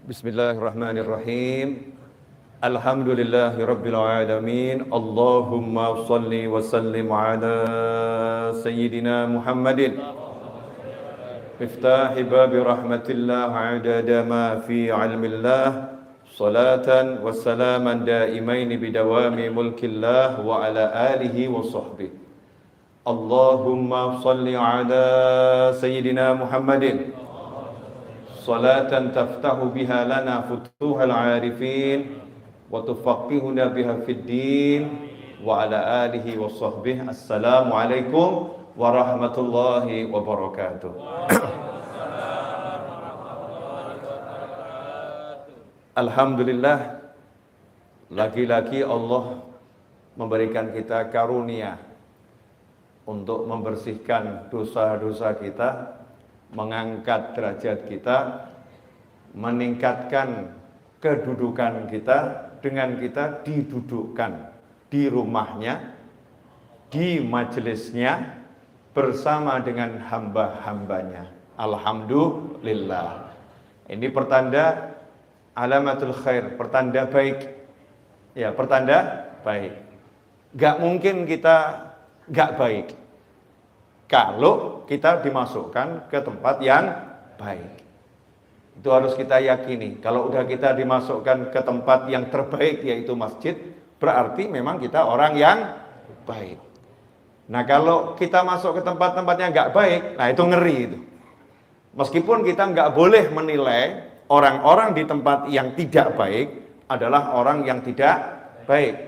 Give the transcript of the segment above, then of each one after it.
Bismillahirrahmanirrahim. Alhamdulillahi rabbil alamin. Allahumma salli wa sallim ala sayyidina Muhammadin miftahi babi rahmatillah adada ma fi ilmillah. Salatan wa salaman daimaini bidawami mulkillah wa ala alihi wa sahbihi. Allahumma salli ala sayyidina Muhammadin salatan taftahu biha lana futuhal arifin wa tufaqqihuna biha fid din wa ala alihi wa sahbihi. Assalamualaikum warahmatullahi wabarakatuh. Alhamdulillah, lagi-lagi Allah memberikan kita karunia untuk membersihkan dosa-dosa kita, mengangkat derajat kita, meningkatkan kedudukan kita dengan kita didudukkan di rumahnya, di majelisnya bersama dengan hamba-hambanya. Alhamdulillah. Ini pertanda alamatul khair, pertanda baik. Ya, pertanda baik. Gak mungkin kita gak baik kalau kita dimasukkan ke tempat yang baik. Itu harus kita yakini. Kalau udah kita dimasukkan ke tempat yang terbaik, yaitu masjid, berarti memang kita orang yang baik. Nah, kalau kita masuk ke tempat-tempat yang nggak baik, nah itu ngeri itu. Meskipun kita nggak boleh menilai orang-orang di tempat yang tidak baik adalah orang yang tidak baik.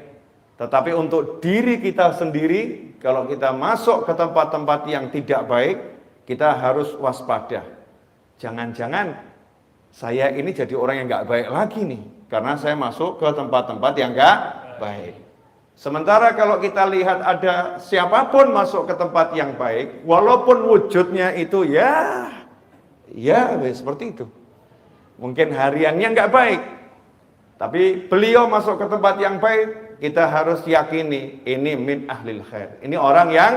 Tetapi untuk diri kita sendiri, kalau kita masuk ke tempat-tempat yang tidak baik, kita harus waspada. Jangan-jangan saya ini jadi orang yang nggak baik lagi nih, karena saya masuk ke tempat-tempat yang nggak baik. Sementara kalau kita lihat ada siapapun masuk ke tempat yang baik, walaupun wujudnya itu ya seperti itu. Mungkin hariannya nggak baik, tapi beliau masuk ke tempat yang baik, kita harus yakini ini min ahlil khair. Ini orang yang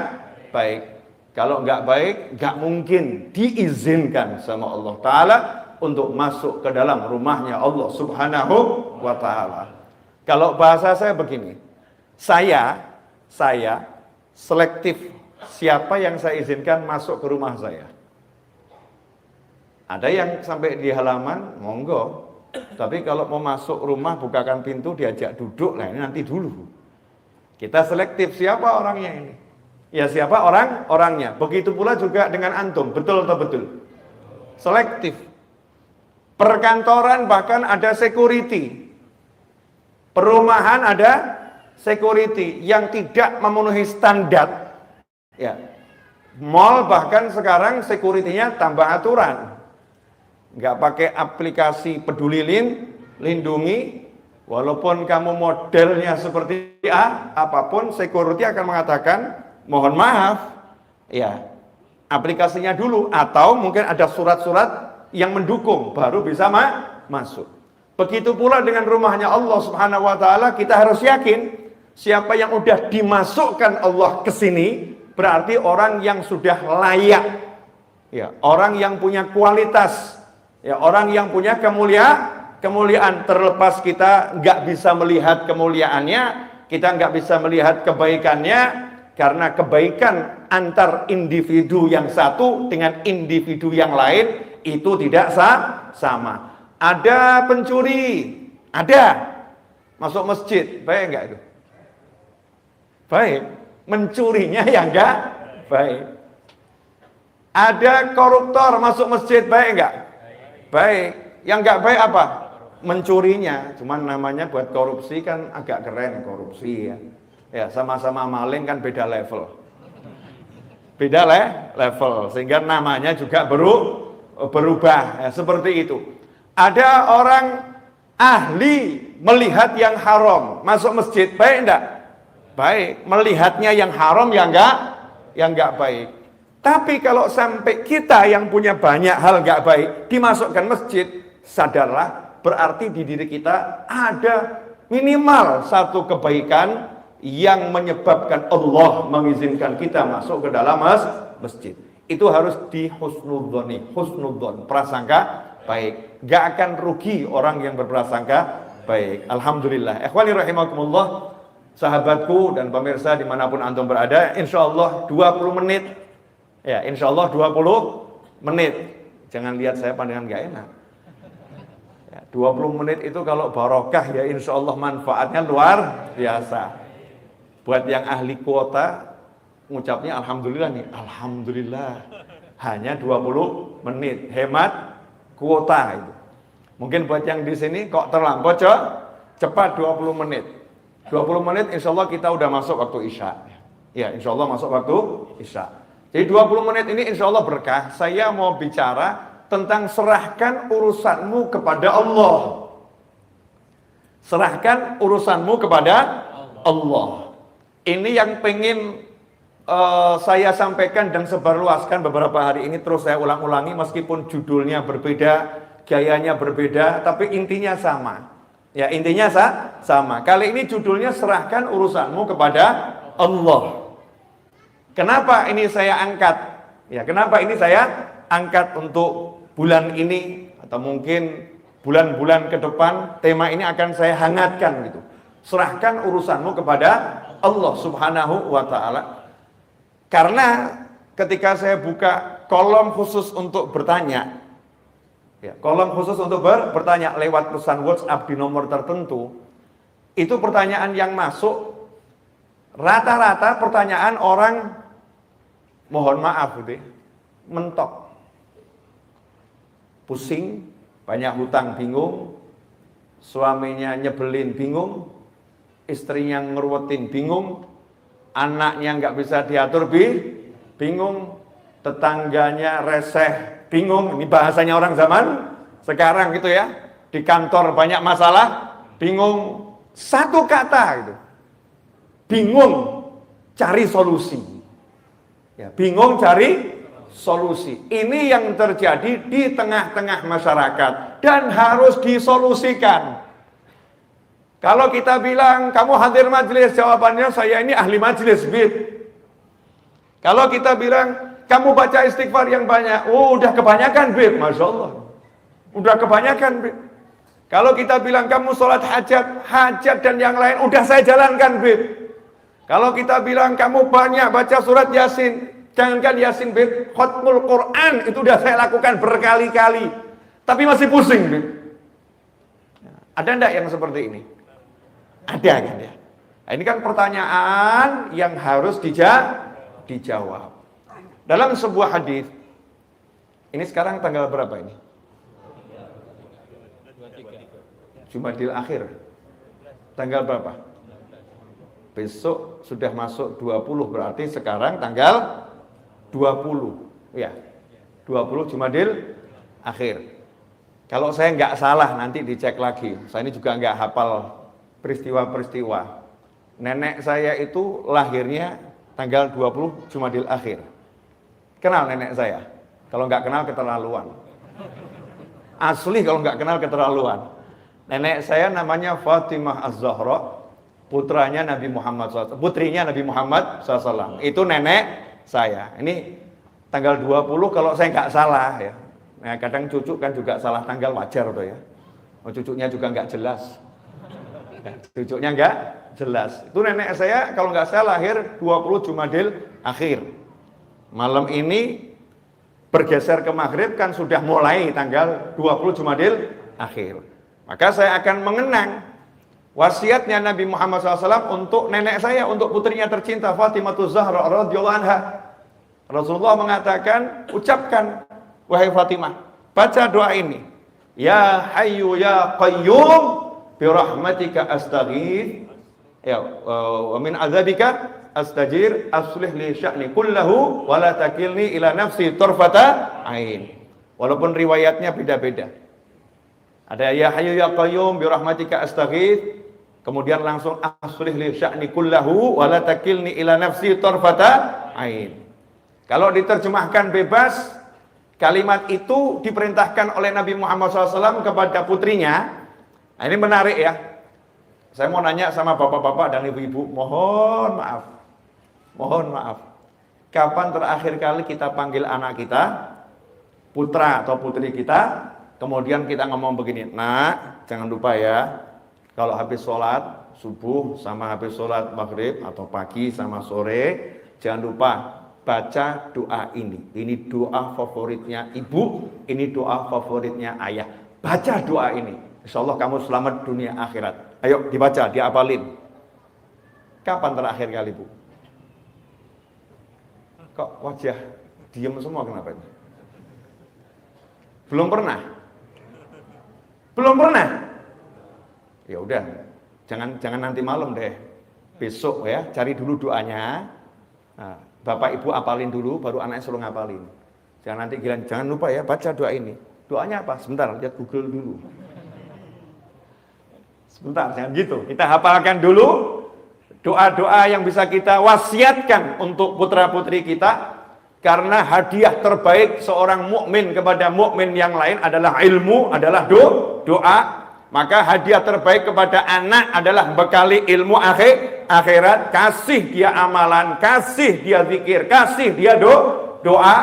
baik. Kalau nggak baik, nggak mungkin diizinkan sama Allah Ta'ala untuk masuk ke dalam rumahnya Allah Subhanahu wa Ta'ala. Kalau bahasa saya begini, saya selektif siapa yang saya izinkan masuk ke rumah saya. Ada yang sampai di halaman, monggo. Tapi kalau mau masuk rumah, bukakan pintu, diajak duduk, nah ini nanti dulu. Kita selektif siapa orangnya ini. Ya siapa orangnya. Begitu pula juga dengan antum, betul atau betul? Selektif. Perkantoran bahkan ada security. Perumahan ada security yang tidak memenuhi standar. Ya. Mall bahkan sekarang security-nya tambah aturan. Nggak pakai aplikasi peduli lindungi, walaupun kamu modelnya seperti apapun, security akan mengatakan, mohon maaf, ya, aplikasinya dulu, atau mungkin ada surat-surat yang mendukung, baru bisa masuk. Begitu pula dengan rumahnya Allah Subhanahu wa Ta'ala, kita harus yakin, siapa yang udah dimasukkan Allah ke sini, berarti orang yang sudah layak, ya, orang yang punya kualitas, ya, orang yang punya kemuliaan. Terlepas kita nggak bisa melihat kemuliaannya, kita nggak bisa melihat kebaikannya, karena kebaikan antar individu yang satu dengan individu yang lain itu tidak sama. Ada pencuri, ada masuk masjid, baik nggak itu? Baik. Mencurinya yang nggak baik. Ada koruptor masuk masjid, baik nggak? Baik. Yang nggak baik apa? Mencurinya. Cuman namanya buat korupsi kan agak keren, korupsi ya. Ya, sama-sama maling kan beda level. Beda level, sehingga namanya juga berubah. Ya, seperti itu. Ada orang ahli melihat yang haram masuk masjid, baik enggak? Baik. Melihatnya yang haram yang enggak baik. Tapi kalau sampai kita yang punya banyak hal enggak baik dimasukkan masjid, sadarlah berarti di diri kita ada minimal satu kebaikan yang menyebabkan Allah mengizinkan kita masuk ke dalam masjid. Itu harus di husnudzon, prasangka baik. baik. Gak akan rugi orang yang berprasangka baik. Alhamdulillah. Ikhwani rahimakumullah, sahabatku dan pemirsa dimanapun antum berada, insya Allah 20 menit. Ya, insya Allah 20 menit. Jangan lihat saya pandangan gak enak. 20 menit itu kalau barokah ya insya Allah manfaatnya luar biasa. Buat yang ahli kuota, ngucapnya Alhamdulillah nih. Alhamdulillah. Hanya 20 menit. Hemat kuota itu. Mungkin buat yang di sini kok terlampau cepat 20 menit. 20 menit insya Allah kita udah masuk waktu Isya. Ya insya Allah masuk waktu Isya. Jadi 20 menit ini insya Allah berkah. Saya mau bicara tentang serahkan urusanmu kepada Allah. Serahkan urusanmu kepada Allah. Ini yang pengen saya sampaikan dan sebarluaskan beberapa hari ini. Terus saya ulang-ulangi meskipun judulnya berbeda, gayanya berbeda, tapi intinya sama. Ya intinya sama. Kali ini judulnya serahkan urusanmu kepada Allah. Kenapa ini saya angkat? Ya kenapa ini saya angkat untuk bulan ini atau mungkin bulan-bulan ke depan, tema ini akan saya hangatkan gitu. Serahkan urusanmu kepada Allah Subhanahu wa taala. Karena ketika saya buka kolom khusus untuk bertanya, ya, kolom khusus untuk bertanya lewat pesan WhatsApp di nomor tertentu, itu pertanyaan yang masuk rata-rata pertanyaan orang, mohon maaf gitu, mentok. Pusing, banyak hutang bingung, suaminya nyebelin bingung, istrinya ngeruwetin bingung, anaknya nggak bisa diatur bingung, tetangganya reseh bingung. Ini bahasanya orang zaman sekarang gitu ya. Di kantor banyak masalah, bingung. Satu kata gitu, bingung cari solusi. Ya, bingung cari solusi. Ini yang terjadi di tengah-tengah masyarakat dan harus disolusikan. Kalau kita bilang kamu hadir majelis, jawabannya saya ini ahli majelis, Bib. Kalau kita bilang kamu baca istighfar yang banyak, oh udah kebanyakan, Bib. Masya Allah, udah kebanyakan, Bib. Kalau kita bilang kamu sholat hajat dan yang lain, udah saya jalankan, Bib. Kalau kita bilang kamu banyak baca surat Yasin, jangankan Yasin, Bib, khatmul Quran itu udah saya lakukan berkali-kali, tapi masih pusing, Bib. Ada enggak yang seperti ini? Ada kan ya? Nah, ini kan pertanyaan yang harus dijawab. Dalam sebuah hadis, ini sekarang tanggal berapa ini? Jumadil akhir. Tanggal berapa? Besok sudah masuk 20, berarti sekarang tanggal 20, ya, 20 Jumadil akhir. Kalau saya nggak salah nanti dicek lagi. Saya ini juga nggak hafal peristiwa-peristiwa. Nenek saya itu lahirnya tanggal 20 Jumadil akhir. Kenal nenek saya? Kalau nggak kenal keterlaluan. Asli kalau nggak kenal keterlaluan. Nenek saya namanya Fatimah Az-Zahra, putranya Nabi Muhammad SAW, putrinya Nabi Muhammad SAW. Itu nenek saya. Ini tanggal 20 kalau saya nggak salah ya. Nah, kadang cucu kan juga salah tanggal, wajar tuh ya. Oh, cucunya juga nggak jelas. Cucunya nggak jelas. Itu nenek saya kalau nggak salah lahir 20 Jumadil akhir. Malam ini bergeser ke maghrib kan sudah mulai tanggal 20 Jumadil akhir. Maka saya akan mengenang wasiatnya Nabi Muhammad SAW untuk nenek saya, untuk putrinya tercinta Fatimah Az-Zahra radhiyallahu anha. Rasulullah mengatakan, ucapkan wahai Fatimah, baca doa ini. Ya Hayyu ya Qayyum bi rahmatika astaghith, ya wa min adzabika astajir, aslih li sya'ni kullahu wa la takilni ila nafsi tarfata ain. Walaupun riwayatnya beda-beda. Ada ya Hayyu ya Qayyum bi rahmatika astaghith, kemudian langsung aslih li sya'ni kullahu wa la takilni ila nafsi tarfata ain. Kalau diterjemahkan bebas, kalimat itu diperintahkan oleh Nabi Muhammad SAW kepada putrinya. Nah, ini menarik ya. Saya mau nanya sama bapak-bapak dan ibu-ibu, mohon maaf. Kapan terakhir kali kita panggil anak kita, putra atau putri kita, Kemudian kita ngomong begini, nak, jangan lupa ya, kalau habis sholat subuh sama habis sholat maghrib atau pagi sama sore, jangan lupa baca doa ini. Ini doa favoritnya ibu, ini doa favoritnya ayah. Baca doa ini, insya Allah kamu selamat dunia akhirat. Ayo dibaca, diapalin. Kapan terakhir kali bu? Kok wajah diam semua, kenapa ini? Belum pernah? Belum pernah? Ya udah, jangan nanti malam deh. Besok ya, cari dulu doanya. Nah, bapak ibu apalin dulu, baru anaknya suruh ngapalin. Jangan nanti gila, jangan lupa ya baca doa ini. Doanya apa? Sebentar, lihat Google dulu. Sebentar, jangan gitu. Kita hafalkan dulu doa-doa yang bisa kita wasiatkan untuk putra-putri kita. Karena hadiah terbaik seorang mukmin kepada mukmin yang lain adalah ilmu, adalah doa. Maka hadiah terbaik kepada anak adalah bekali ilmu akhirat. Kasih dia amalan, kasih dia zikir, kasih dia doa.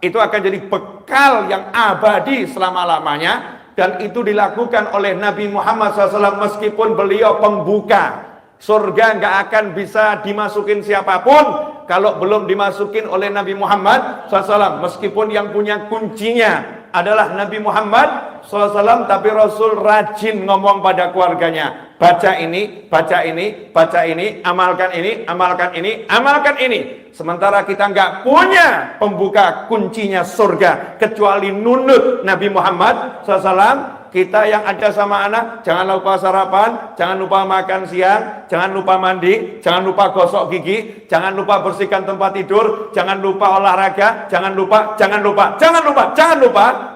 Itu akan jadi bekal yang abadi selama-lamanya. Dan itu dilakukan oleh Nabi Muhammad SAW meskipun beliau pembuka. Surga nggak akan bisa dimasukin siapapun kalau belum dimasukin oleh Nabi Muhammad SAW. Meskipun yang punya kuncinya adalah Nabi Muhammad SAW, tapi Rasul rajin ngomong pada keluarganya, baca ini, baca ini, baca ini, amalkan ini, amalkan ini, amalkan ini. Sementara kita nggak punya pembuka kuncinya surga kecuali nunut Nabi Muhammad SAW. Kita yang ada sama anak, jangan lupa sarapan, jangan lupa makan siang, jangan lupa mandi, jangan lupa gosok gigi, jangan lupa bersihkan tempat tidur, jangan lupa olahraga, jangan lupa.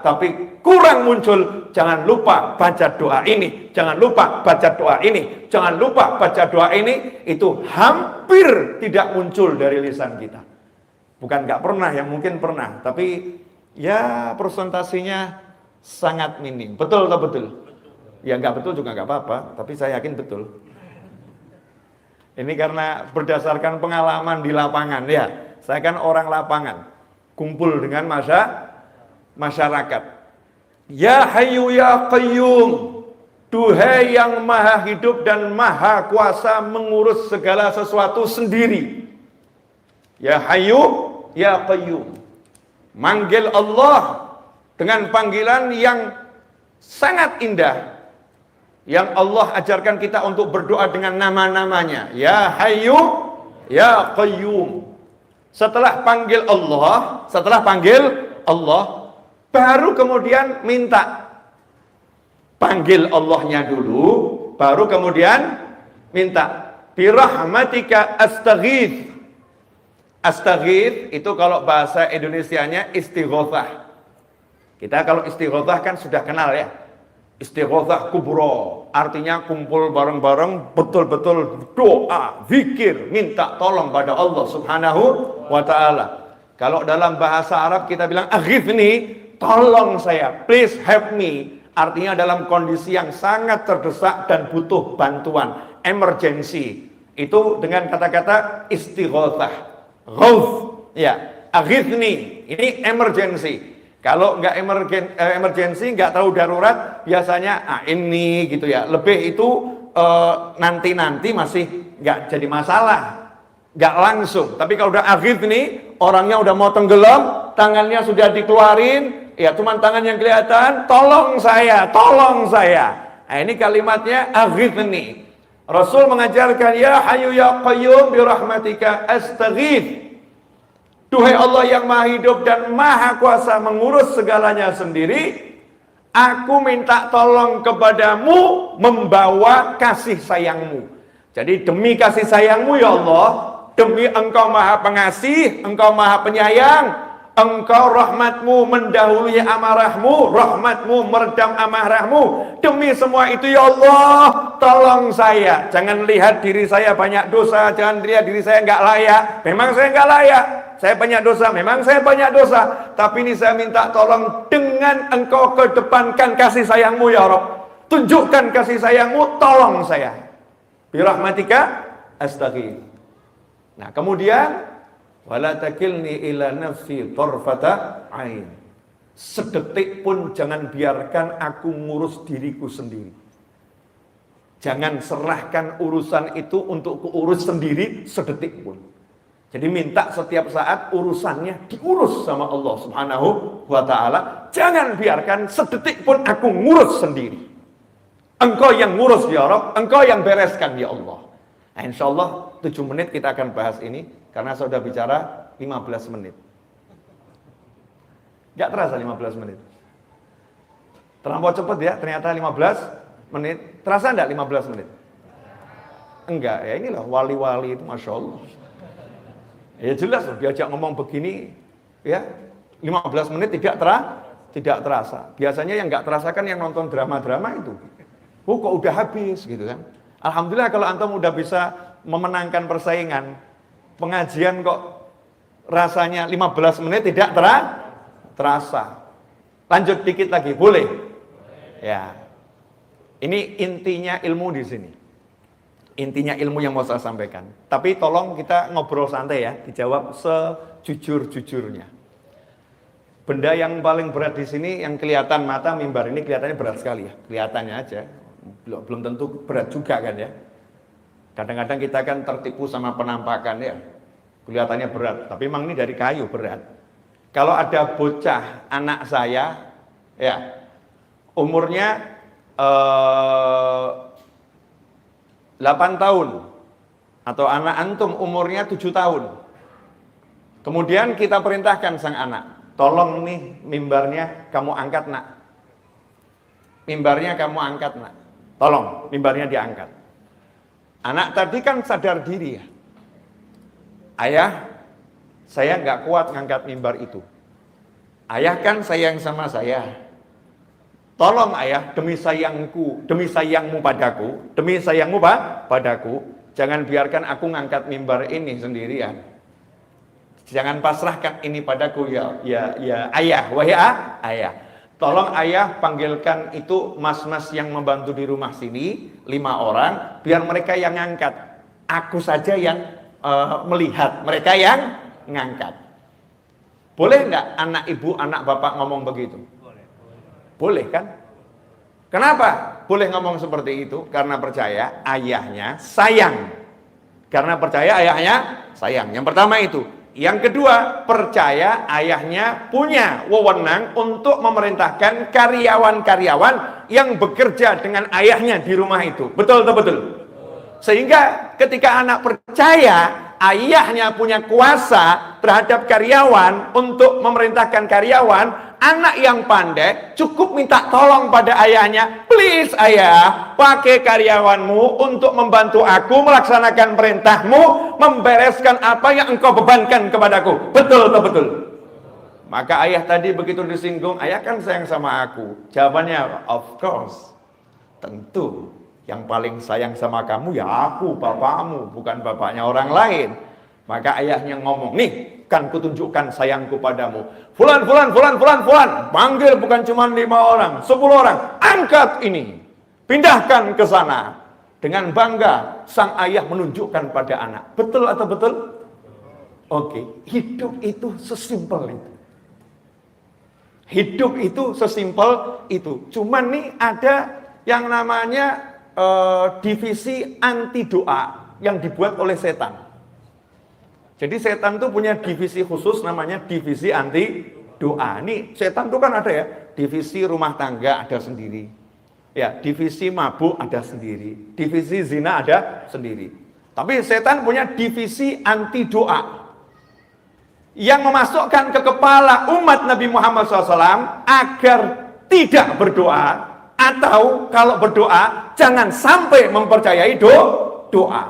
Tapi kurang muncul, jangan lupa baca doa ini, jangan lupa baca doa ini, jangan lupa baca doa ini. Itu hampir tidak muncul dari lisan kita. Bukan nggak pernah, yang mungkin pernah, tapi ya presentasinya sangat minim. Betul atau betul? Ya nggak betul juga nggak apa-apa, tapi saya yakin betul. Ini karena berdasarkan pengalaman di lapangan ya. Saya kan orang lapangan, kumpul dengan masyarakat. Ya Hayyu Ya Qayyum, duhai yang maha hidup dan maha kuasa mengurus segala sesuatu sendiri. Ya Hayyu Ya Qayyum, manggil Allah dengan panggilan yang sangat indah, yang Allah ajarkan kita untuk berdoa dengan nama-namanya. Ya Hayyu Ya Qayyum. Setelah panggil Allah, baru kemudian minta. Panggil Allahnya dulu, baru kemudian minta. Birahmatika astaghith. Astaghith itu kalau bahasa Indonesianya istighothah. Kita kalau istighothah kan sudah kenal ya. Istighothah kubro, artinya kumpul bareng-bareng, betul-betul doa, zikir, minta tolong pada Allah Subhanahu wa ta'ala. Kalau dalam bahasa Arab kita bilang aghithni, tolong saya, please help me. Artinya dalam kondisi yang sangat terdesak dan butuh bantuan, emergency. Itu dengan kata-kata istighothah, ghauth, ya, aghithni, ini emergency. Kalau nggak emergency, nggak tahu darurat, biasanya ini gitu ya. Lebih itu nanti masih nggak jadi masalah, nggak langsung. Tapi kalau udah akhir nih, orangnya udah mau tenggelam, tangannya sudah dikeluarin, ya cuman tangan yang kelihatan, tolong saya. Nah, ini kalimatnya akhir nih. Rasul mengajarkan, ya Hayyu Ya Qayyum birahmatika astaghith. Duhai Allah yang maha hidup dan maha kuasa mengurus segalanya sendiri, aku minta tolong kepadamu membawa kasih sayangmu. Jadi demi kasih sayangmu ya Allah, demi engkau maha pengasih, engkau maha penyayang, engkau rahmatmu mendahului amarahmu, rahmatmu meredam amarahmu. Demi semua itu ya Allah, tolong saya. Jangan lihat diri saya banyak dosa, jangan lihat diri saya nggak layak. Memang saya nggak layak. Saya banyak dosa, memang saya banyak dosa. Tapi ini saya minta tolong dengan engkau kedepankan kasih sayangmu ya Rabb. Tunjukkan kasih sayangmu, tolong saya. Birahmatika astaghith. Nah kemudian, wala takilni ila nafsi tarfata ain. Sedetik pun jangan biarkan aku ngurus diriku sendiri. Jangan serahkan urusan itu untuk kuurus sendiri sedetik pun. Jadi minta setiap saat urusannya diurus sama Allah Subhanahu wa ta'ala. Jangan biarkan sedetik pun aku ngurus sendiri. Engkau yang ngurus ya Rabb, engkau yang bereskan ya Allah. Nah, insya Allah 7 menit kita akan bahas ini, karena saya sudah bicara 15 menit. Gak terasa 15 menit. Terlampau cepat ya, ternyata 15 menit. Terasa enggak 15 menit? Enggak, ya inilah wali-wali itu Masya Allah. Ya jelas loh, diajak ngomong begini, ya 15 menit tidak terasa. Biasanya yang nggak terasa kan yang nonton drama-drama itu. Oh kok udah habis gitu kan. Alhamdulillah kalau antum udah bisa memenangkan persaingan. Pengajian kok rasanya 15 menit tidak terasa. Lanjut dikit lagi, boleh? Ya. Ini intinya ilmu di sini. Intinya ilmu yang mau saya sampaikan. Tapi tolong kita ngobrol santai ya, dijawab sejujur-jujurnya. Benda yang paling berat di sini yang kelihatan mata mimbar ini kelihatannya berat sekali ya, kelihatannya aja. Belum tentu berat juga kan ya. Kadang-kadang kita kan tertipu sama penampakan ya. Kelihatannya berat, tapi memang ini dari kayu berat. Kalau ada bocah anak saya ya, umurnya 8 tahun atau anak antum umurnya 7 tahun. Kemudian kita perintahkan sang anak, tolong nih mimbarnya kamu angkat nak. Mimbarnya kamu angkat nak. Tolong mimbarnya diangkat. Anak tadi kan sadar diri ya. Ayah, saya nggak kuat ngangkat mimbar itu. Ayah kan sayang sama saya. Tolong ayah, demi sayangku, demi sayangmu padaku, demi sayangmu padaku, jangan biarkan aku ngangkat mimbar ini sendirian. Jangan pasrahkan ini padaku ya ayah, wahai ayah. Tolong ayah panggilkan itu mas-mas yang membantu di rumah sini, 5 orang, biar mereka yang ngangkat. Aku saja yang melihat, mereka yang ngangkat. Boleh nggak anak ibu, anak bapak ngomong begitu? Boleh kan? Kenapa boleh ngomong seperti itu? Karena percaya ayahnya sayang. Karena percaya ayahnya sayang. Yang pertama itu. Yang kedua, percaya ayahnya punya wewenang untuk memerintahkan karyawan-karyawan yang bekerja dengan ayahnya di rumah itu. Betul atau betul? Sehingga ketika anak percaya ayahnya punya kuasa terhadap karyawan untuk memerintahkan karyawan, anak yang pandai cukup minta tolong pada ayahnya, please ayah, pakai karyawanmu untuk membantu aku melaksanakan perintahmu, membereskan apa yang engkau bebankan kepadaku. Betul atau betul? Maka ayah tadi begitu disinggung, ayah kan sayang sama aku. Jawabannya, of course, tentu. Yang paling sayang sama kamu ya aku, bapakmu, bukan bapaknya orang lain. Maka ayahnya ngomong, nih kan kutunjukkan sayangku padamu. Fulan. Panggil bukan cuma 5 orang, 10 orang. Angkat ini. Pindahkan ke sana. Dengan bangga, sang ayah menunjukkan pada anak. Betul atau betul? Oke, hidup itu sesimpel itu. Hidup itu sesimpel itu. Cuman nih ada yang namanya divisi anti doa yang dibuat oleh setan. Jadi setan tuh punya divisi khusus namanya divisi anti doa. Nih setan tuh kan ada ya, divisi rumah tangga ada sendiri. Ya, divisi mabuk ada sendiri. Divisi zina ada sendiri. Tapi setan punya divisi anti doa yang memasukkan ke kepala umat Nabi Muhammad SAW agar tidak berdoa, atau kalau berdoa jangan sampai mempercayai doa.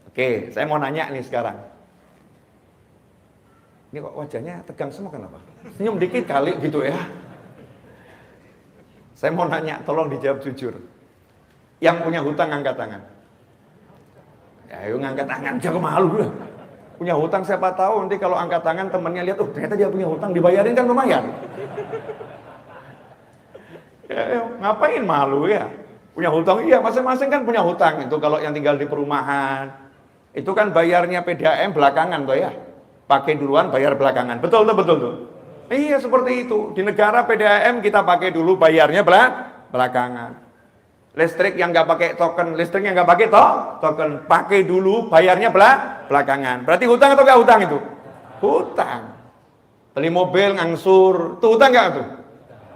Oke, saya mau nanya nih sekarang. Ini kok wajahnya tegang semua kenapa? Senyum dikit kali gitu ya. Saya mau nanya, tolong dijawab jujur. Yang punya hutang angkat tangan. Ya, ayo ngangkat tangan, jangan malu lah. Punya hutang siapa tahu nanti kalau angkat tangan temennya lihat, oh ternyata dia punya hutang, dibayarin kan lumayan. Ya, ngapain malu ya? Punya hutang, iya masing-masing kan punya hutang. Itu kalau yang tinggal di perumahan, itu kan bayarnya PDAM belakangan toh ya. pakai duluan, bayar belakangan. Betul tuh. Iya seperti itu. Di negara PDAM kita pakai dulu, bayarnya belakangan. Listrik yang nggak pakai token, listrik yang nggak pakai token, pakai dulu, bayarnya belakangan. Berarti hutang atau nggak hutang itu? Hutang. Beli mobil ngangsur, tuh hutang nggak tuh?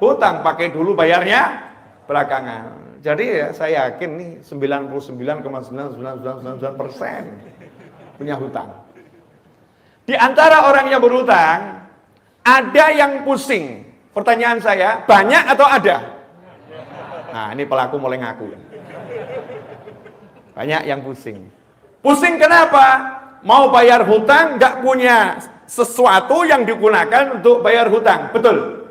Hutang, pakai dulu, bayarnya belakangan. Jadi ya saya yakin nih 99,9999% punya hutang. Di antara orang yang berhutang, ada yang pusing. Pertanyaan saya, banyak atau ada? Nah, ini pelaku mulai ngaku. Banyak yang pusing. Pusing kenapa? Mau bayar hutang, nggak punya sesuatu yang digunakan untuk bayar hutang. Betul?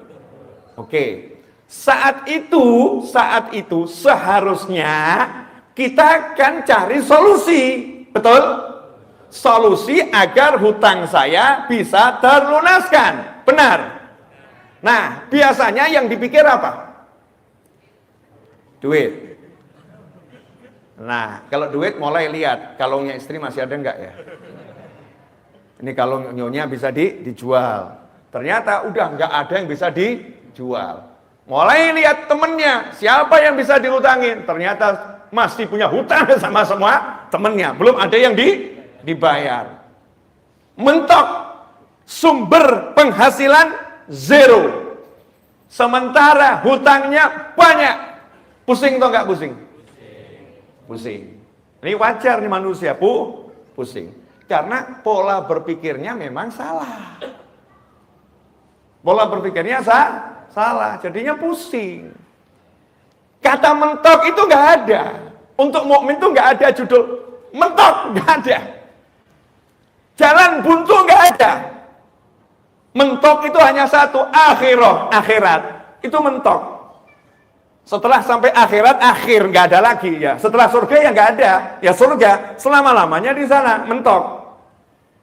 Oke. Saat itu seharusnya kita akan cari solusi. Betul? Solusi agar hutang saya bisa terlunaskan. Benar? Nah, biasanya yang dipikir apa? Duit. Nah, kalau duit mulai lihat kalungnya istri masih ada enggak ya? Ini kalung nyonya bisa dijual. Ternyata udah enggak ada yang bisa dijual. Mulai lihat temennya, siapa yang bisa dihutangin? Ternyata masih punya hutang sama semua temennya, belum ada yang dibayar. Mentok, sumber penghasilan zero. Sementara hutangnya banyak. Pusing atau enggak pusing? Pusing. Ini wajar nih manusia, pusing. Karena pola berpikirnya memang salah. Pola berpikirnya salah, jadinya pusing. Kata mentok itu nggak ada. Untuk mukmin itu nggak ada judul mentok, nggak ada. Jalan buntu nggak ada. Mentok itu hanya satu, akhirat. Itu mentok. Setelah sampai akhirat, akhir nggak ada lagi ya. Setelah surga ya nggak ada, ya surga selama-lamanya di sana, mentok.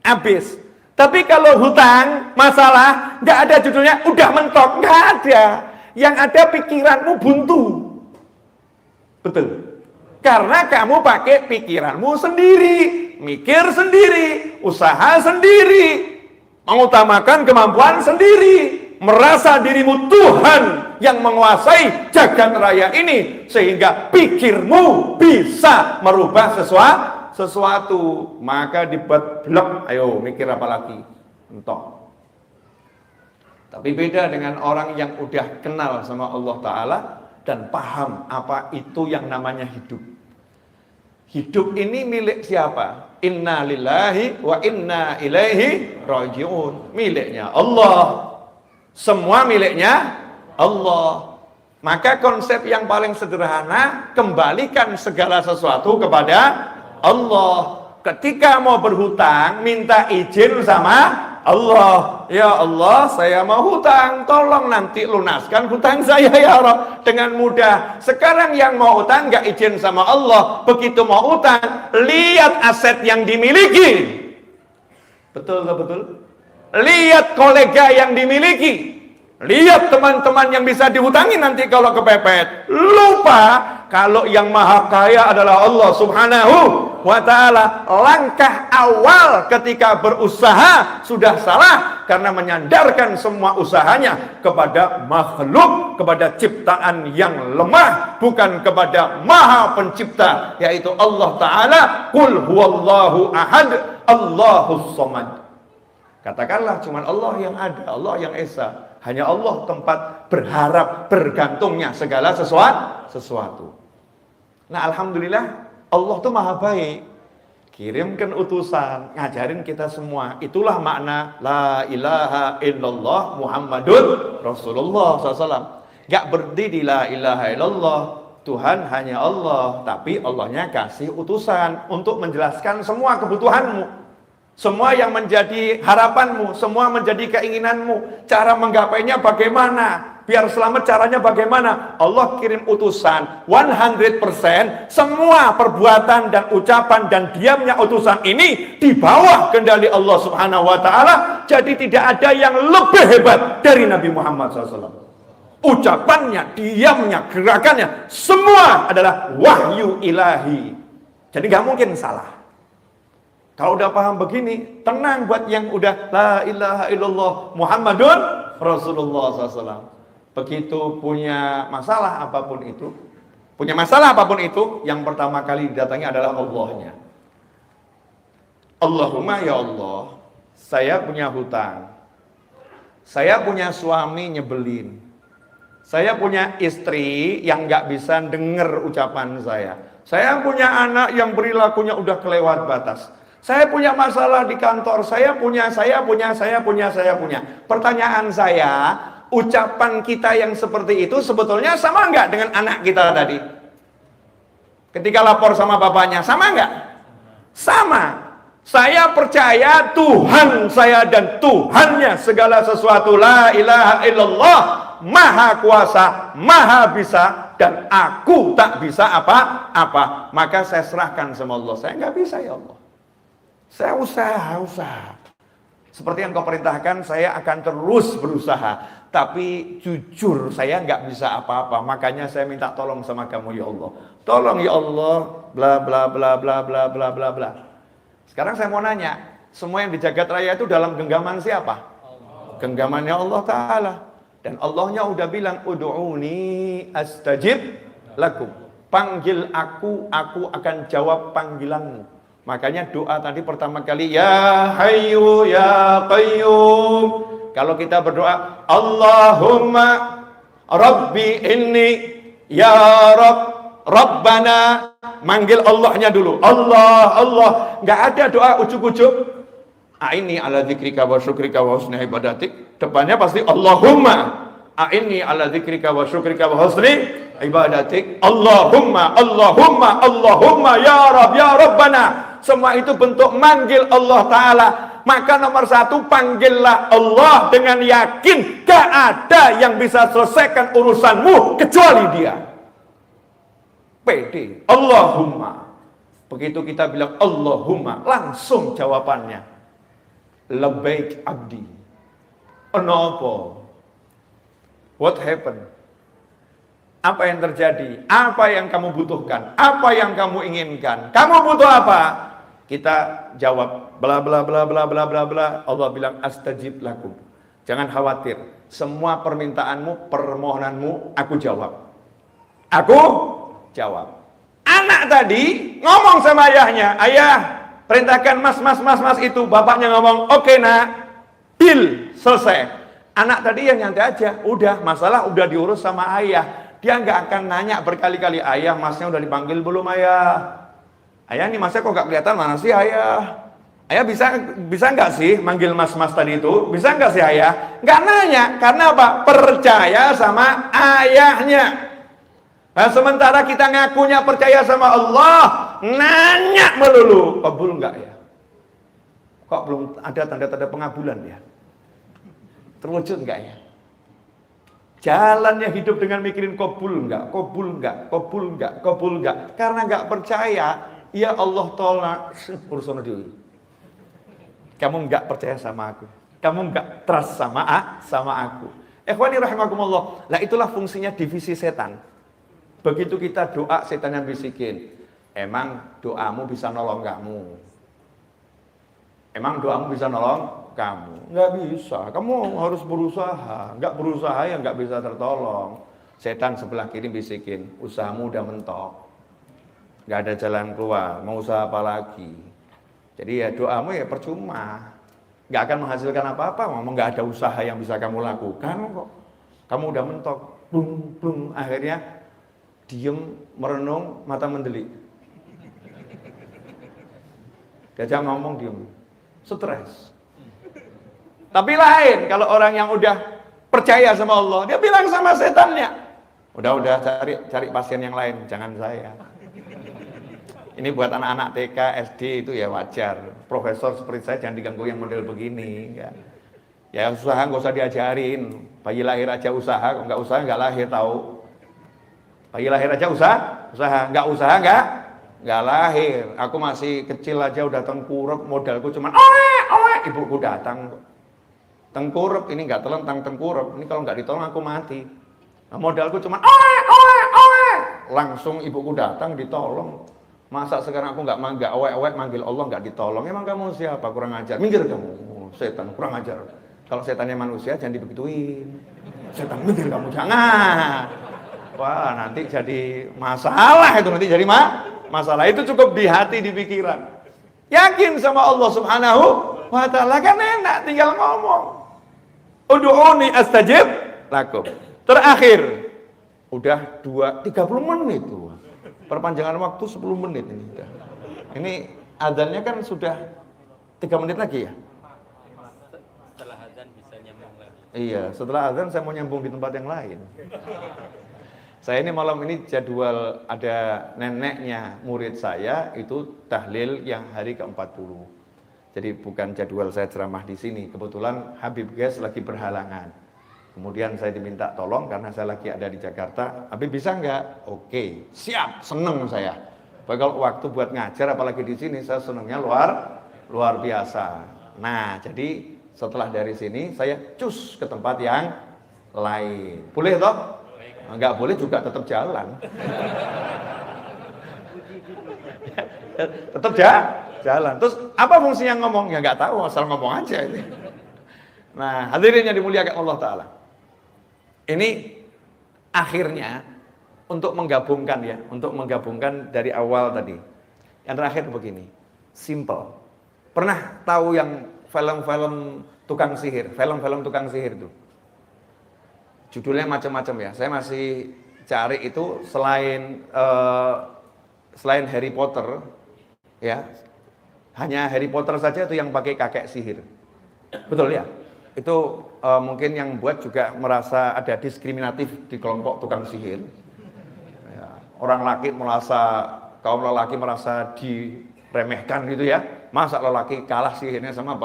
Habis. Tapi kalau hutang, masalah, nggak ada judulnya, udah mentok, nggak ada. Yang ada pikiranmu buntu. Betul. Karena kamu pakai pikiranmu sendiri, mikir sendiri, usaha sendiri, mengutamakan kemampuan sendiri, merasa dirimu Tuhan yang menguasai jagat raya ini, sehingga pikirmu bisa merubah sesuatu, maka dibuat blok. Ayo mikir apa lagi? Mentok. Tapi beda dengan orang yang udah kenal sama Allah Ta'ala dan paham apa itu yang namanya hidup. Hidup ini milik siapa? Inna lillahi wa inna ilaihi raji'un. Miliknya Allah. Semua miliknya Allah. Maka konsep yang paling sederhana, kembalikan segala sesuatu kepada Allah. Ketika mau berhutang, minta izin sama Allah. Ya Allah, saya mau hutang, tolong nanti lunaskan hutang saya ya Allah. Dengan mudah. Sekarang yang mau hutang nggak izin sama Allah, begitu mau hutang, lihat aset yang dimiliki. Betul nggak betul? Lihat kolega yang dimiliki. Lihat teman-teman yang bisa dihutangi nanti kalau kepepet. Lupa kalau yang maha kaya adalah Allah Subhanahu wa ta'ala. Langkah awal ketika berusaha sudah salah karena menyandarkan semua usahanya kepada makhluk, kepada ciptaan yang lemah, bukan kepada maha pencipta, yaitu Allah Ta'ala. Qul huwallahu ahad, Allahus samad. Katakanlah cuman Allah yang ada, Allah yang esa. Hanya Allah tempat berharap, bergantungnya segala sesuatu. Nah, alhamdulillah Allah tuh maha baik. Kirimkan utusan, ngajarin kita semua. Itulah makna la ilaha illallah Muhammadun Rasulullah SAW. Gak berhenti di la ilaha illallah. Tuhan hanya Allah, tapi Allahnya kasih utusan untuk menjelaskan semua kebutuhanmu. Semua yang menjadi harapanmu, semua menjadi keinginanmu, cara menggapainya bagaimana, biar selamat caranya bagaimana. Allah kirim utusan 100%, semua perbuatan dan ucapan dan diamnya utusan ini di bawah kendali Allah Subhanahu wa ta'ala. Jadi tidak ada yang lebih hebat dari Nabi Muhammad SAW. Ucapannya, diamnya, gerakannya, semua adalah wahyu ilahi. Jadi gak mungkin salah. Kalau udah paham begini, tenang buat yang udah la ilaha illallah Muhammadun Rasulullah SAW. Begitu punya masalah apapun itu, yang pertama kali didatangi adalah Allahnya. Allahumma ya Allah, saya punya hutang, saya punya suami nyebelin, saya punya istri yang gak bisa denger ucapan saya punya anak yang perilakunya udah kelewat batas, saya punya masalah di kantor, saya punya. Pertanyaan saya, ucapan kita yang seperti itu sebetulnya sama enggak dengan anak kita tadi? Ketika lapor sama bapaknya, sama enggak? Sama. Saya percaya Tuhan saya dan Tuhannya segala sesuatu, la ilaha illallah, maha kuasa, maha bisa, dan aku tak bisa apa-apa. Maka saya serahkan sama Allah. Saya enggak bisa ya Allah. Saya usaha. Seperti yang kau perintahkan, saya akan terus berusaha. Tapi jujur, saya nggak bisa apa-apa. Makanya saya minta tolong sama kamu ya Allah. Tolong ya Allah, bla bla bla bla bla bla bla bla. Sekarang saya mau nanya, semua yang di jagat raya itu dalam genggaman siapa? Allah. Genggamannya Allah Ta'ala. Dan Allahnya udah bilang, Udu'uni astajib lakum. Panggil aku akan jawab panggilanmu. Makanya doa tadi pertama kali, Ya Hayyu Ya Qayyum. Kalau kita berdoa, Allahumma Rabbi inni Ya Rabbana. Manggil Allahnya dulu. Allah. Nggak ada doa ujuk-ujuk. A'inni ala dzikrika wa syukrika wa husni ibadatik. Depannya pasti Allahumma. A'inni ala dzikrika wa syukrika wa husni ibadatik. Allahumma ya Rabb ya Rabbana. Semua itu bentuk manggil Allah Ta'ala. Maka nomor satu, panggillah Allah dengan yakin. Gak ada yang bisa selesaikan urusanmu kecuali Dia. Pede. Allahumma. Begitu kita bilang Allahumma, langsung jawabannya. Labbaik abdi. Kenapa? What happened? Apa yang terjadi? Apa yang kamu butuhkan? Apa yang kamu inginkan? Kamu butuh apa? Kita jawab bla bla bla bla bla bla bla. Allah bilang astajib lakum. Jangan khawatir. Semua permintaanmu, permohonanmu aku jawab. Aku jawab. Anak tadi ngomong sama ayahnya, ayah perintahkan mas itu. Bapaknya ngomong, oke nak, deal, selesai. Anak tadi yang nyantai aja, udah masalah udah diurus sama ayah. Dia nggak akan nanya berkali-kali, ayah masnya udah dipanggil belum ayah? Ayah nih masnya kok nggak kelihatan, mana sih ayah? Ayah bisa nggak sih manggil mas tadi itu? Bisa nggak sih ayah? Nggak nanya, karena apa? Percaya sama ayahnya. Nah, sementara kita ngakunya percaya sama Allah, nanya melulu, kabul nggak ya? Kok belum ada tanda-tanda pengabulan ya? Terwujud nggak ya? Jalannya hidup dengan mikirin kabul nggak? Karena nggak percaya, ya Allah tolak urusan dulu. Kamu nggak percaya sama aku, kamu nggak trust sama aku. Ikhwani rahimakumullah. Lah itulah fungsinya divisi setan. Begitu kita doa, setan yang bisikin, emang doamu bisa nolong kamu? Emang doamu bisa nolong kamu? Nggak bisa, kamu harus berusaha. Nggak berusaha ya nggak bisa tertolong. Setan sebelah kiri bisikin, usahamu udah mentok, nggak ada jalan keluar, mau usaha apa lagi? Jadi ya doamu ya percuma, nggak akan menghasilkan apa-apa. Ngomong nggak ada usaha yang bisa kamu lakukan kok. Kamu udah mentok, plung, akhirnya diem, merenung, mata mendelik. Gajah ngomong diem, stres. Tapi lain kalau orang yang udah percaya sama Allah, dia bilang sama setannya, udah cari pasien yang lain, jangan saya. Ini buat anak-anak TK, SD itu ya wajar. Profesor seperti saya jangan diganggu yang model begini. Ya usaha nggak usah diajarin. Bayi lahir aja usaha, kok nggak usaha nggak lahir tahu. Bayi lahir aja usaha, nggak nggak lahir. Aku masih kecil aja udah tengkurap, modalku cuman ibuku datang. Tengkurap ini nggak telentang tengkurap, ini kalau nggak ditolong aku mati. Nah, modalku cuman langsung ibuku datang ditolong. Masa sekarang aku nggak awet-awet manggil Allah nggak ditolong? Emang kamu siapa? Kurang ajar. Minggir kamu. Oh, setan kurang ajar. Kalau setannya manusia jangan dibegituin. Setan minggir kamu jangan. Wah nanti jadi masalah itu nanti jadi masalah itu cukup di hati di pikiran. Yakin sama Allah Subhanahu wa Ta'ala kan enak tinggal ngomong. Ud'uni astajib lakum. Terakhir udah 30 menit tuh. Perpanjangan waktu 10 menit ini udah. Ini adzannya kan sudah 3 menit lagi ya? Setelah adzan bisa nyambung lagi. Iya, setelah adzan saya mau nyambung di tempat yang lain. Saya ini malam ini jadwal ada neneknya murid saya itu tahlil yang hari ke-40. Jadi bukan jadwal saya ceramah di sini. Kebetulan Habib Ges lagi berhalangan. Kemudian saya diminta tolong karena saya lagi ada di Jakarta. Habib bisa nggak? Oke, siap, seneng saya. Kalau waktu buat ngajar apalagi di sini saya senengnya luar biasa. Nah, jadi setelah dari sini saya cus ke tempat yang lain. Boleh toh? Nggak boleh juga tetap jalan. Tetap jalan. Terus apa fungsinya ngomong? Ya nggak tahu, asal ngomong aja ini. Nah, hadirin yang dimuliakan Allah Ta'ala. Ini akhirnya untuk menggabungkan dari awal tadi. Yang terakhir begini, simple. Pernah tahu yang film-film tukang sihir itu? Judulnya macam-macam ya. Saya masih cari itu selain Harry Potter, ya. Hanya Harry Potter saja itu yang pakai kakek sihir. Betul ya? Itu mungkin yang buat juga merasa ada diskriminatif di kelompok tukang sihir. Ya, kaum lelaki merasa diremehkan gitu ya. Masa lelaki kalah sihirnya sama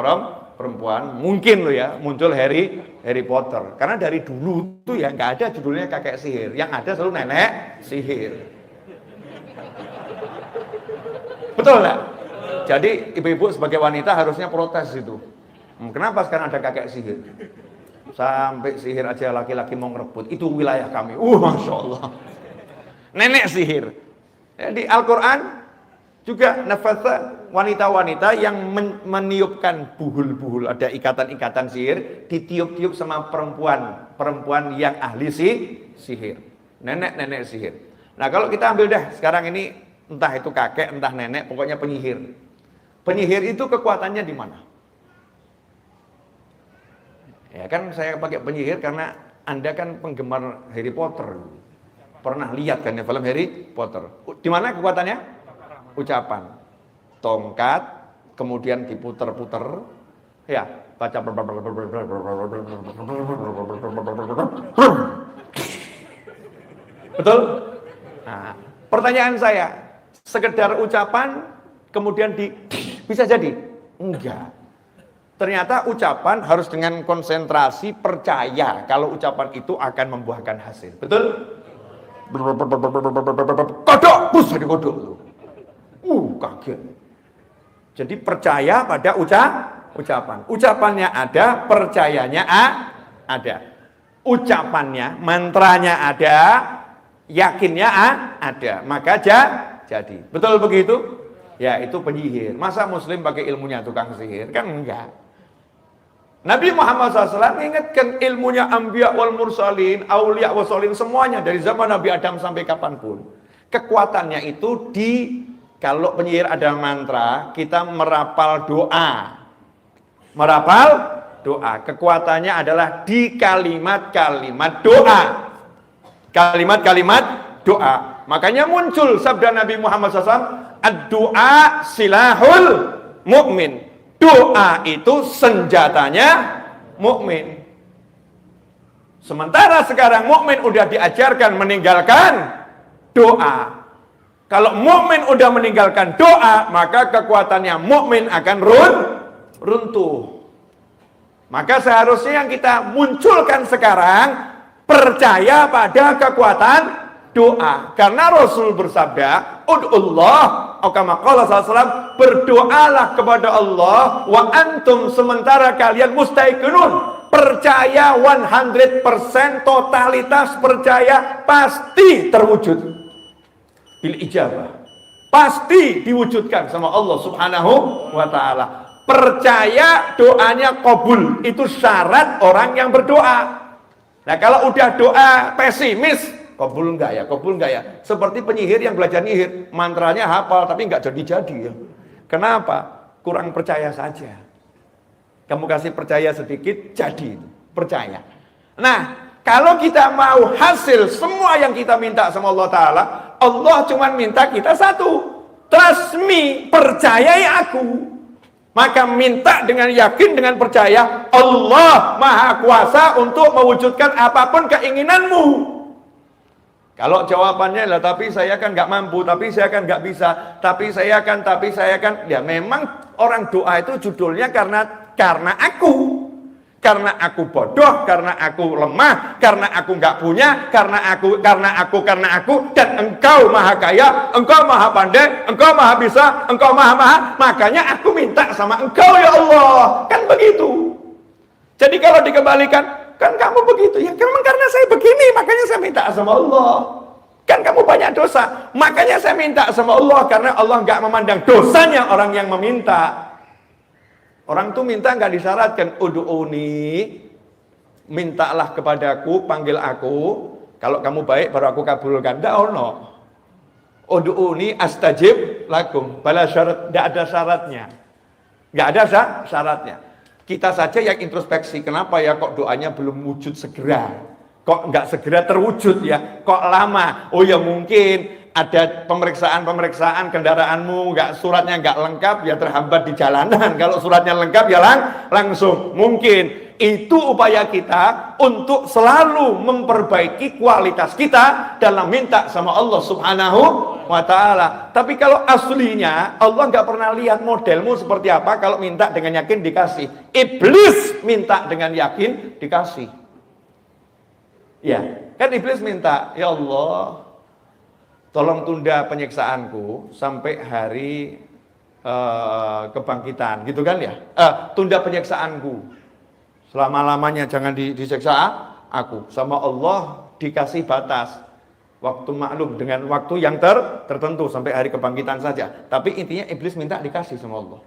perempuan? Mungkin loh ya, muncul Harry Potter. Karena dari dulu tuh ya nggak ada judulnya kakek sihir. Yang ada selalu nenek sihir. Betul nggak? Jadi ibu-ibu sebagai wanita harusnya protes itu. Kenapa sekarang ada kakek sihir? Sampai sihir aja laki-laki mau ngerebut. Itu wilayah kami. Masya Allah. Nenek sihir. Di Al-Quran juga nafasa wanita-wanita yang meniupkan buhul-buhul. Ada ikatan-ikatan sihir. Ditiup-tiup sama perempuan yang ahli sihir. Nenek-nenek sihir. Nah kalau kita ambil dah sekarang ini entah itu kakek, entah nenek, pokoknya penyihir. Penyihir itu kekuatannya di mana? Ya kan saya pakai penyihir karena Anda kan penggemar Harry Potter. Pernah lihat kan ya film Harry Potter. Di mana kekuatannya? Ucapan. Tongkat, kemudian diputer-puter. Ya, baca. Betul? Nah, pertanyaan saya, sekedar ucapan kemudian bisa jadi? Enggak. Ternyata ucapan harus dengan konsentrasi, percaya kalau ucapan itu akan membuahkan hasil. Betul? Kodok, bus jadi kodok. Kaget. Jadi percaya pada ucapan. Ucapannya ada, percayanya ada. Ucapannya, mantranya ada, yakinnya ada. Maka jadi. Betul begitu? Ya itu penyihir. Masa muslim pakai ilmunya tukang sihir? Kan enggak. Nabi Muhammad SAW mengingatkan ilmunya anbiya wal mursalin, auliya wal sholin, semuanya dari zaman Nabi Adam sampai kapanpun. Kekuatannya itu kalau penyihir ada mantra, kita merapal doa. Kekuatannya adalah di kalimat-kalimat doa. Kalimat-kalimat doa. Makanya muncul sabda Nabi Muhammad SAW, ad-du'a silahul mu'min. Doa itu senjatanya mukmin. Sementara sekarang mukmin udah diajarkan meninggalkan doa. Kalau mukmin udah meninggalkan doa, maka kekuatannya mukmin akan runtuh. Maka seharusnya yang kita munculkan sekarang percaya pada kekuatan doa. Karena Rasul bersabda, ud'ullah, kama qala sallallahu, berdoalah kepada Allah wa antum, sementara kalian mustaiqinun, percaya 100%, totalitas percaya pasti terwujud bil ijabah. pasti diwujudkan sama Allah Subhanahu wa ta'ala. Percaya doanya kabul, itu syarat orang yang berdoa. Nah kalau udah doa pesimis, kabul enggak ya, kabul enggak ya. Seperti penyihir yang belajar nyihir, mantranya hafal tapi enggak jadi-jadi ya. Kenapa? Kurang percaya saja. Kamu kasih percaya sedikit, jadi percaya. Nah, kalau kita mau hasil semua yang kita minta sama Allah Ta'ala, Allah cuma minta kita satu, trust me, percayai aku. Maka minta dengan yakin, dengan percaya, Allah Maha Kuasa untuk mewujudkan apapun keinginanmu. Kalau jawabannya lah, tapi saya kan nggak mampu, tapi saya kan nggak bisa, tapi saya kan, ya memang orang doa itu judulnya karena aku. Karena aku bodoh, karena aku lemah, karena aku nggak punya, karena aku, dan engkau maha kaya, engkau maha pandai, engkau maha bisa, engkau maha, makanya aku minta sama engkau ya Allah. Kan begitu. Jadi kalau dikembalikan, kan kamu begitu, ya memang karena saya begini, makanya saya minta sama Allah. Kan kamu banyak dosa, makanya saya minta sama Allah, karena Allah nggak memandang dosanya orang yang meminta. Orang tuh minta nggak disyaratkan, ud'uni, mintalah kepadaku, panggil aku, kalau kamu baik baru aku kabulkan. Nggak ono. Ud'uni astajib lakum, bala syarat, nggak ada syaratnya. Nggak ada syaratnya. Kita saja yang introspeksi, kenapa ya kok doanya belum wujud segera? Kok nggak segera terwujud ya? Kok lama? Oh ya mungkin ada pemeriksaan kendaraanmu, suratnya nggak lengkap, ya terhambat di jalanan. Kalau suratnya lengkap ya langsung. Mungkin itu upaya kita untuk selalu memperbaiki kualitas kita dalam minta sama Allah Subhanahu wa ta'ala. Tapi kalau aslinya Allah nggak pernah lihat modelmu seperti apa. Kalau minta dengan yakin dikasih. Iblis minta dengan yakin dikasih. Ya, kan iblis minta, ya Allah, tolong tunda penyiksaanku sampai hari kebangkitan, gitu kan ya? Tunda penyiksaanku selama-lamanya, jangan disiksa aku. Sama Allah dikasih batas waktu maklum dengan waktu yang tertentu sampai hari kebangkitan saja. Tapi intinya iblis minta dikasih sama Allah.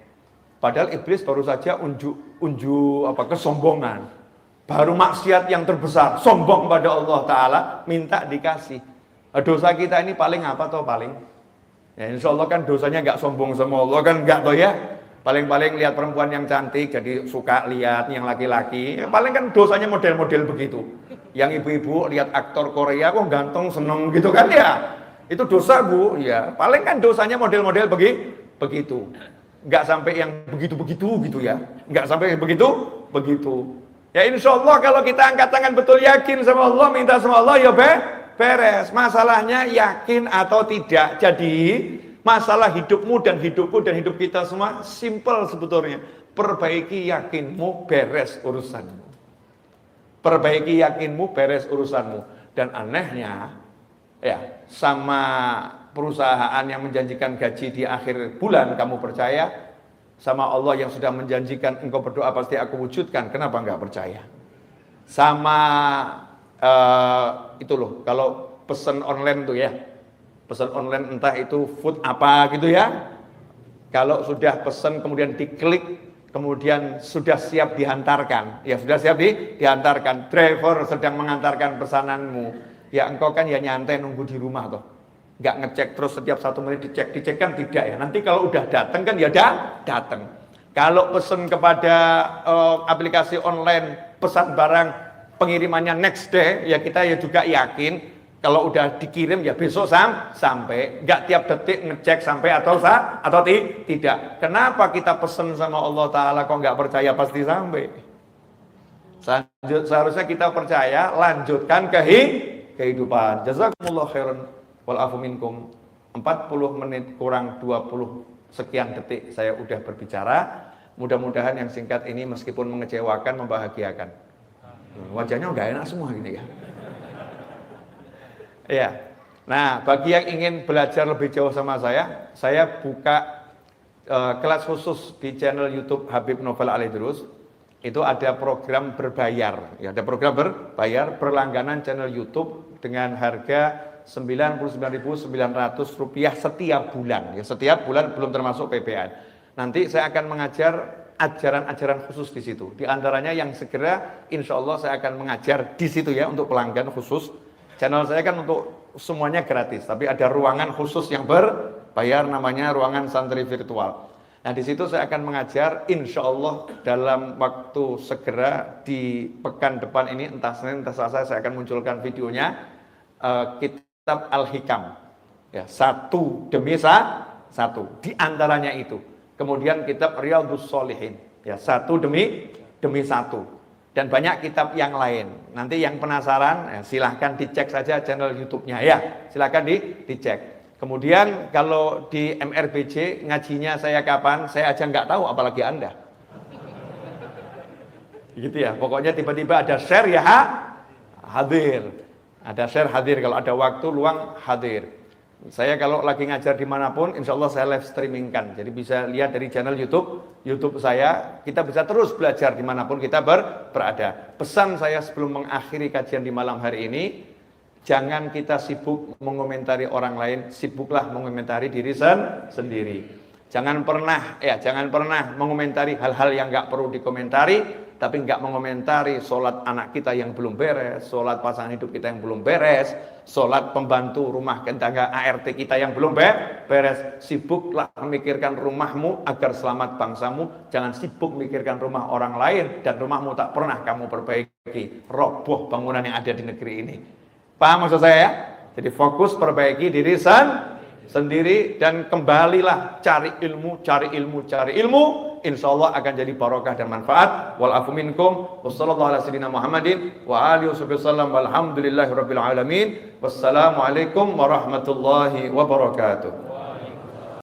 Padahal iblis baru saja unjuk kesombongan. Baru maksiat yang terbesar, sombong pada Allah Ta'ala, minta dikasih. Dosa kita ini paling apa toh paling? Ya insya Allah kan dosanya nggak sombong sama Allah kan nggak toh ya. Paling-paling lihat perempuan yang cantik jadi suka lihat yang laki-laki. Ya, paling kan dosanya model-model begitu. Yang ibu-ibu lihat aktor Korea kok ganteng seneng gitu kan ya. Itu dosa bu. Ya paling kan dosanya model-model begitu. Nggak sampai yang begitu-begitu gitu ya. Nggak sampai begitu. Ya insya Allah kalau kita angkat tangan betul yakin sama Allah, minta sama Allah ya beres. Masalahnya yakin atau tidak. Jadi masalah hidupmu dan hidupku dan hidup kita semua simple sebetulnya. Perbaiki yakinmu, beres urusanmu. Perbaiki yakinmu, beres urusanmu. Dan anehnya ya sama perusahaan yang menjanjikan gaji di akhir bulan kamu percaya, sama Allah yang sudah menjanjikan engkau berdoa pasti aku wujudkan, kenapa enggak percaya? Sama itu loh, kalau pesan online tuh ya, pesan online entah itu food apa gitu ya, kalau sudah pesan kemudian diklik, kemudian sudah siap dihantarkan, ya sudah siap dihantarkan, driver sedang mengantarkan pesananmu, ya engkau kan ya nyantai nunggu di rumah toh. Nggak ngecek terus setiap 1 menit dicek kan tidak ya. Nanti kalau udah datang kan ya datang. Kalau pesan kepada aplikasi online pesan barang pengirimannya next day, ya kita ya juga yakin kalau udah dikirim ya besok sampai. Nggak tiap detik ngecek sampai atau tidak. Kenapa kita pesan sama Allah Ta'ala kok nggak percaya pasti sampai? Seharusnya kita percaya, lanjutkan kehidupan. Jazakumullah khairan. Walafu minkum. 40 menit kurang 20 sekian detik saya udah berbicara. Mudah-mudahan yang singkat ini meskipun mengecewakan, membahagiakan. Wajahnya nggak enak semua gini ya. Ya. Nah, bagi yang ingin belajar lebih jauh sama saya buka kelas khusus di channel YouTube Habib Novel Alidrus. Itu ada program berbayar. Ya, ada program berbayar berlangganan channel YouTube dengan harga Rp99.900 setiap bulan. Ya, setiap bulan belum termasuk PPN. Nanti saya akan mengajar ajaran-ajaran khusus di situ. Di antaranya yang segera insya Allah saya akan mengajar di situ ya untuk pelanggan khusus. Channel saya kan untuk semuanya gratis, tapi ada ruangan khusus yang berbayar namanya ruangan santri virtual. Nah di situ saya akan mengajar insya Allah dalam waktu segera di pekan depan ini, entah Senin entah Selasa saya akan munculkan videonya, kitab Al-Hikam ya, satu demi satu di antaranya itu. Kemudian kitab Riyadhus Shalihin ya, satu demi satu, dan banyak kitab yang lain. Nanti yang penasaran ya, silahkan dicek saja channel YouTube-nya ya, silahkan dicek. Kemudian kalau di MRBJ ngajinya saya kapan, saya aja nggak tahu apalagi Anda. Gitu ya, pokoknya tiba-tiba ada share ya hadir. Ada share hadir, kalau ada waktu luang hadir. Saya kalau lagi ngajar dimanapun, insya Allah saya live streamingkan. Jadi bisa lihat dari channel YouTube saya. Kita bisa terus belajar dimanapun kita berada. Pesan saya sebelum mengakhiri kajian di malam hari ini, jangan kita sibuk mengomentari orang lain, sibuklah mengomentari diri sendiri. Jangan pernah mengomentari hal-hal yang nggak perlu dikomentari. Tapi nggak mengomentari sholat anak kita yang belum beres, sholat pasangan hidup kita yang belum beres, sholat pembantu rumah tangga ART kita yang belum beres. Sibuklah memikirkan rumahmu agar selamat bangsamu. Jangan sibuk memikirkan rumah orang lain dan rumahmu tak pernah kamu perbaiki. Roboh bangunan yang ada di negeri ini. Paham maksud saya ya? Jadi fokus perbaiki diri sendiri dan kembalilah cari ilmu. Insya Allah akan jadi barokah dan manfaat. Wal afu minkum. Wassallallahu ala sayyidina Muhammadin wa alihi wasallam walhamdulillahi rabbil alamin. Wassalamualaikum warahmatullahi wabarakatuh.